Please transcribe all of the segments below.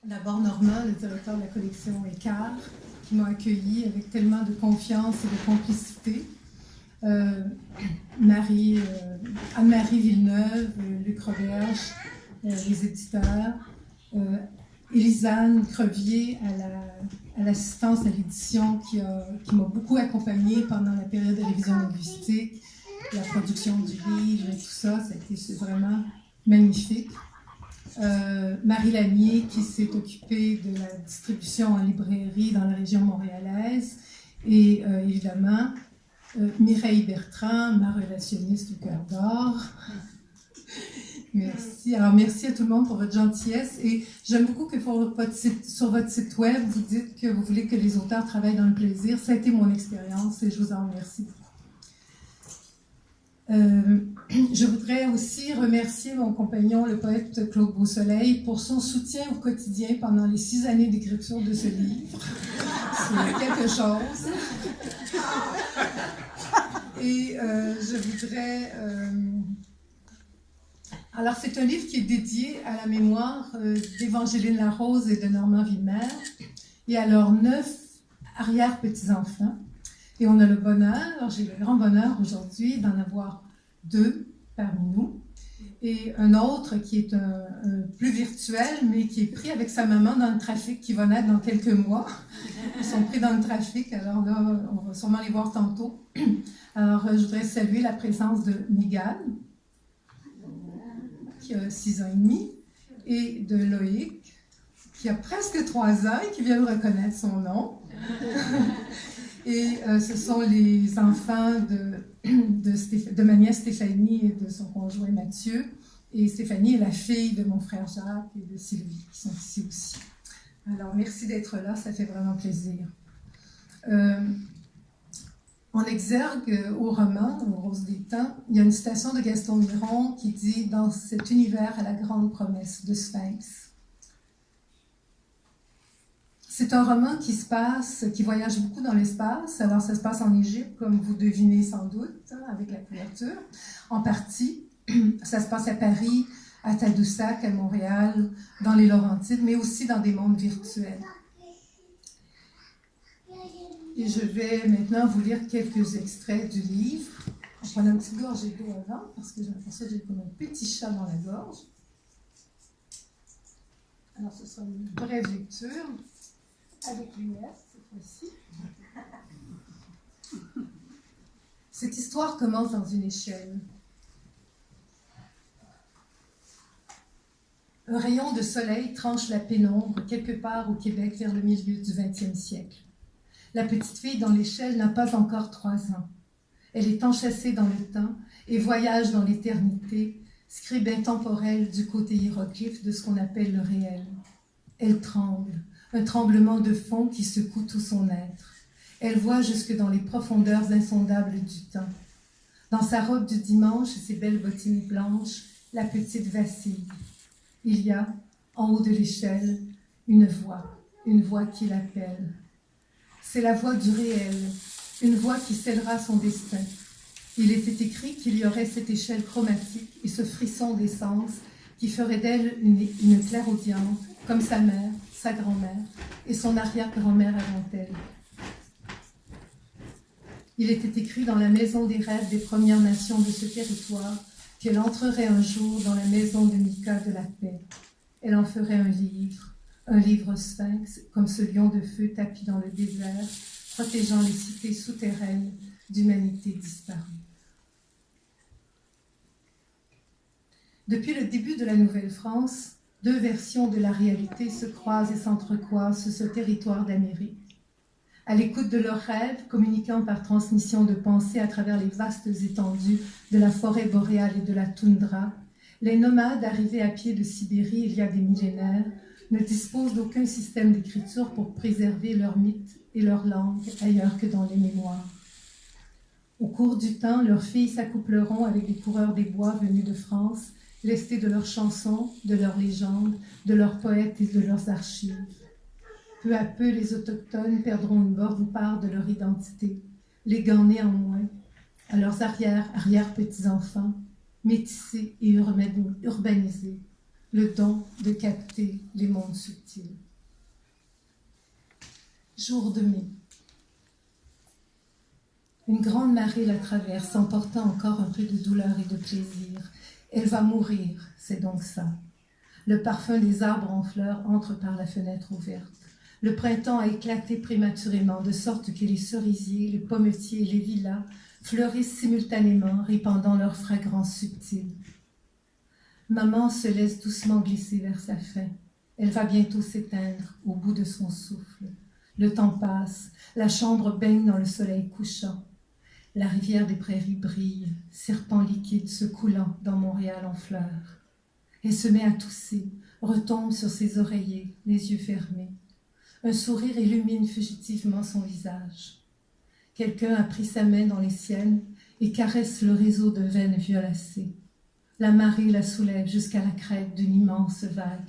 D'abord Normand, le directeur de la collection Écart, qui m'a accueilli avec tellement de confiance et de complicité. Anne-Marie Villeneuve, Luc Roberge, les éditeurs, Élisane Crevier à l'assistance à l'édition qui m'a beaucoup accompagnée pendant la période de révision linguistique, la production du livre et tout ça, ça a été vraiment magnifique. Marie Lanier qui s'est occupée de la distribution en librairie dans la région montréalaise et évidemment Mireille Bertrand, ma relationniste au cœur d'or. Merci. Alors merci à tout le monde pour votre gentillesse et j'aime beaucoup que sur votre site web vous dites que vous voulez que les auteurs travaillent dans le plaisir. Ça a été mon expérience et je vous en remercie beaucoup. Je voudrais aussi remercier mon compagnon, le poète Claude Beausoleil, pour son soutien au quotidien pendant les 6 années d'écriture de ce livre. C'est quelque chose. Et je voudrais... Alors, c'est un livre qui est dédié à la mémoire d'Évangeline Larose et de Normand Villemer et à leurs 9 arrière-petits-enfants. Et on a le bonheur, j'ai le grand bonheur aujourd'hui d'en avoir 2 parmi nous. Et un autre qui est un plus virtuel, mais qui est pris avec sa maman dans le trafic, qui va naître dans quelques mois. Ils sont pris dans le trafic, alors là, on va sûrement les voir tantôt. Alors, je voudrais saluer la présence de Mégane, qui a 6 ans et demi, et de Loïc, qui a presque 3 ans et qui vient de reconnaître son nom. Et ce sont les enfants de ma nièce Stéphanie et de son conjoint Mathieu. Et Stéphanie est la fille de mon frère Jacques et de Sylvie, qui sont ici aussi. Alors, merci d'être là, ça fait vraiment plaisir. En exergue au roman, aux Roses des Temps, il y a une citation de Gaston Miron qui dit « Dans cet univers à la grande promesse de Sphinx ». C'est un roman qui voyage beaucoup dans l'espace. Alors, ça se passe en Égypte, comme vous devinez sans doute, avec la couverture, en partie. Ça se passe à Paris, à Tadoussac, à Montréal, dans les Laurentides, mais aussi dans des mondes virtuels. Et je vais maintenant vous lire quelques extraits du livre. On prend une petite gorgée d'eau avant, parce que j'ai l'impression que j'ai comme un petit chat dans la gorge. Alors, ce sera une brève lecture. Avec lumière, cette fois-ci. Cette histoire commence dans une échelle. Un rayon de soleil tranche la pénombre quelque part au Québec vers le milieu du 20e siècle. La petite fille dans l'échelle n'a pas encore 3 ans. Elle est enchâssée dans le temps et voyage dans l'éternité, scribe intemporel du côté hiéroglyphe de ce qu'on appelle le réel. Elle tremble. Un tremblement de fond qui secoue tout son être. Elle voit jusque dans les profondeurs insondables du temps. Dans sa robe du dimanche et ses belles bottines blanches, la petite vacille. Il y a, en haut de l'échelle, une voix qui l'appelle. C'est la voix du réel, une voix qui scellera son destin. Il était écrit qu'il y aurait cette échelle chromatique et ce frisson d'essence qui ferait d'elle une clairaudiente, comme sa mère, sa grand-mère et son arrière-grand-mère avant elle. Il était écrit dans la maison des rêves des Premières Nations de ce territoire qu'elle entrerait un jour dans la maison de Mika de la paix. Elle en ferait un livre sphinx, comme ce lion de feu tapi dans le désert, protégeant les cités souterraines d'humanité disparue. Depuis le début de la Nouvelle-France, 2 versions de la réalité se croisent et s'entrecroisent sur ce territoire d'Amérique. À l'écoute de leurs rêves, communiquant par transmission de pensée à travers les vastes étendues de la forêt boréale et de la toundra, les nomades arrivés à pied de Sibérie il y a des millénaires ne disposent d'aucun système d'écriture pour préserver leurs mythes et leurs langues ailleurs que dans les mémoires. Au cours du temps, leurs filles s'accoupleront avec les coureurs des bois venus de France, lestés de leurs chansons, de leurs légendes, de leurs poètes et de leurs archives. Peu à peu, les autochtones perdront une bonne part de leur identité, léguant néanmoins à leurs arrière-petits-enfants, métissés et urbanisés, le don de capter les mondes subtils. Jour de mai. Une grande marée la traverse, emportant encore un peu de douleur et de plaisir. Elle va mourir, c'est donc ça. Le parfum des arbres en fleurs entre par la fenêtre ouverte. Le printemps a éclaté prématurément, de sorte que les cerisiers, les pommetiers et les lilas fleurissent simultanément, répandant leur fragrance subtile. Maman se laisse doucement glisser vers sa fin. Elle va bientôt s'éteindre au bout de son souffle. Le temps passe, la chambre baigne dans le soleil couchant. La rivière des prairies brille, serpent liquide se coulant dans Montréal en fleurs. Elle se met à tousser, retombe sur ses oreillers, les yeux fermés. Un sourire illumine fugitivement son visage. Quelqu'un a pris sa main dans les siennes et caresse le réseau de veines violacées. La marée la soulève jusqu'à la crête d'une immense vague.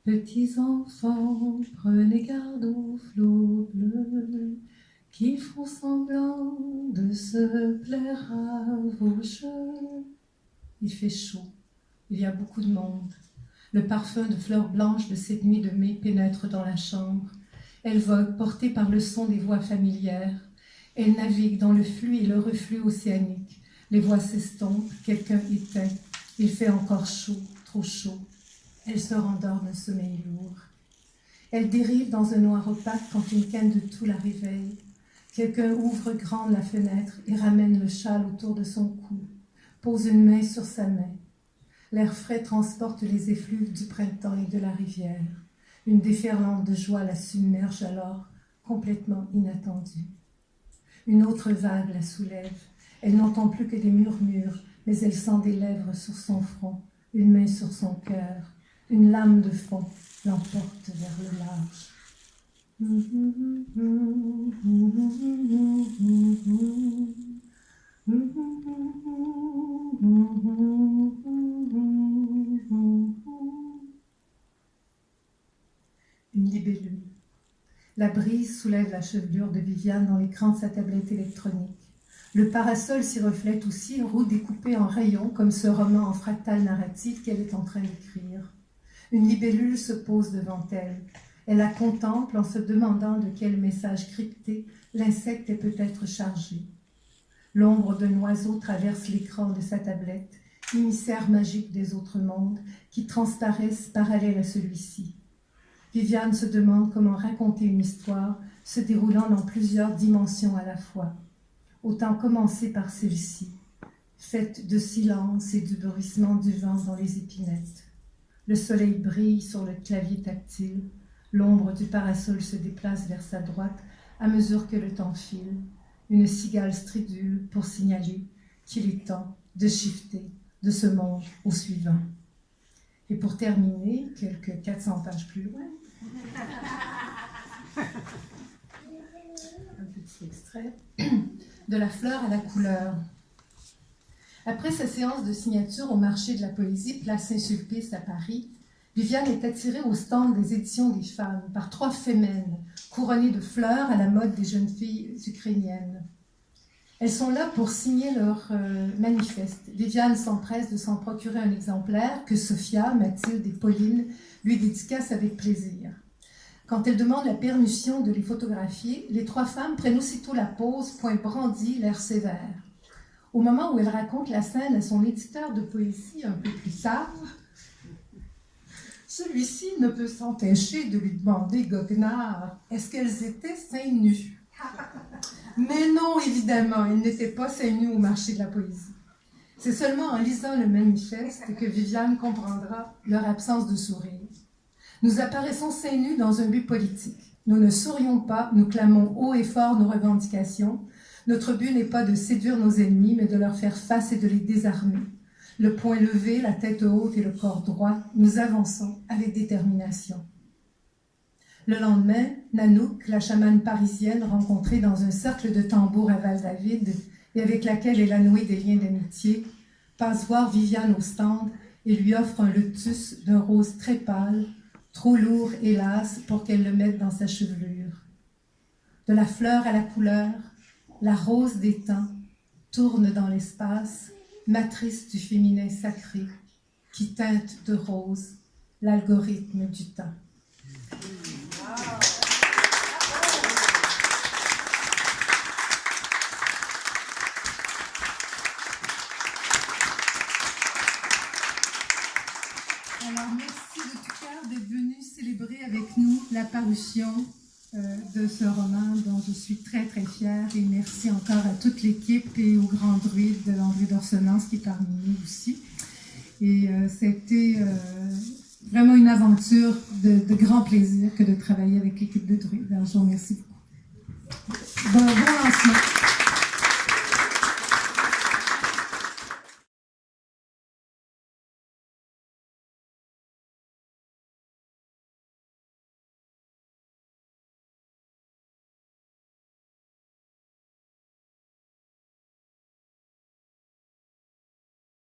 Petits enfants, prenez garde aux flots bleus qui font semblant de se plaire à vos jeux. Il fait chaud, il y a beaucoup de monde. Le parfum de fleurs blanches de cette nuit de mai pénètre dans la chambre. Elle vogue, portée par le son des voix familières. Elle navigue dans le flux et le reflux océanique. Les voix s'estompent, quelqu'un éteint. Il fait encore chaud, trop chaud. Elle se rendort d'un sommeil lourd. Elle dérive dans un noir opaque quand une canne de toux la réveille. Quelqu'un ouvre grande la fenêtre et ramène le châle autour de son cou, pose une main sur sa main. L'air frais transporte les effluves du printemps et de la rivière. Une déferlante de joie la submerge alors, complètement inattendue. Une autre vague la soulève. Elle n'entend plus que des murmures, mais elle sent des lèvres sur son front, une main sur son cœur. Une lame de fond l'emporte vers le large. Une libellule. La brise soulève la chevelure de Viviane dans l'écran de sa tablette électronique. Le parasol s'y reflète aussi, roue découpée en rayons, comme ce roman en fractal narratif qu'elle est en train d'écrire. Une libellule se pose devant elle. Elle la contemple en se demandant de quel message crypté l'insecte est peut-être chargé. L'ombre d'un oiseau traverse l'écran de sa tablette, émissaire magique des autres mondes qui transparaissent parallèles à celui-ci. Viviane se demande comment raconter une histoire se déroulant dans plusieurs dimensions à la fois. Autant commencer par celle-ci, faite de silence et du bruissement du vent dans les épinettes. Le soleil brille sur le clavier tactile, l'ombre du parasol se déplace vers sa droite à mesure que le temps file. Une cigale stridule pour signaler qu'il est temps de shifter de ce monde au suivant. Et pour terminer, quelques 400 pages plus loin, un petit extrait de La fleur à la couleur. Après sa séance de signature au marché de la poésie, place Saint-Sulpice à Paris, Viviane est attirée au stand des éditions des femmes par 3 fémènes couronnées de fleurs à la mode des jeunes filles ukrainiennes. Elles sont là pour signer leur manifeste. Viviane s'empresse de s'en procurer un exemplaire que Sophia, Mathilde et Pauline lui dédicacent avec plaisir. Quand elle demande la permission de les photographier, les 3 femmes prennent aussitôt la pose, poing brandi, l'air sévère. Au moment où elle raconte la scène à son éditeur de poésie un peu plus tard, celui-ci ne peut s'empêcher de lui demander goguenard, est-ce qu'elles étaient seins nus? Mais non, évidemment, elles n'étaient pas seins nus au marché de la poésie. C'est seulement en lisant le manifeste que Viviane comprendra leur absence de sourire. Nous apparaissons seins nus dans un but politique. Nous ne sourions pas, nous clamons haut et fort nos revendications. Notre but n'est pas de séduire nos ennemis, mais de leur faire face et de les désarmer. Le poing levé, la tête haute et le corps droit, nous avançons avec détermination. Le lendemain, Nanouk, la chamane parisienne rencontrée dans un cercle de tambours à Val-David et avec laquelle elle a noué des liens d'amitié, passe voir Viviane au stand et lui offre un lotus d'un rose très pâle, trop lourd, hélas, pour qu'elle le mette dans sa chevelure. De la fleur à la couleur, la rose des temps tourne dans l'espace, matrice du féminin sacré, qui teinte de rose l'algorithme du temps. Alors, merci de tout cœur d'être venu célébrer avec nous la parution de ce roman dont je suis très très fière, et merci encore à toute l'équipe et au grand druide de André d'Orsonnance qui est parmi nous aussi. Et c'était vraiment une aventure de grand plaisir que de travailler avec l'équipe de druide. Alors, je vous remercie beaucoup. Bon lancement.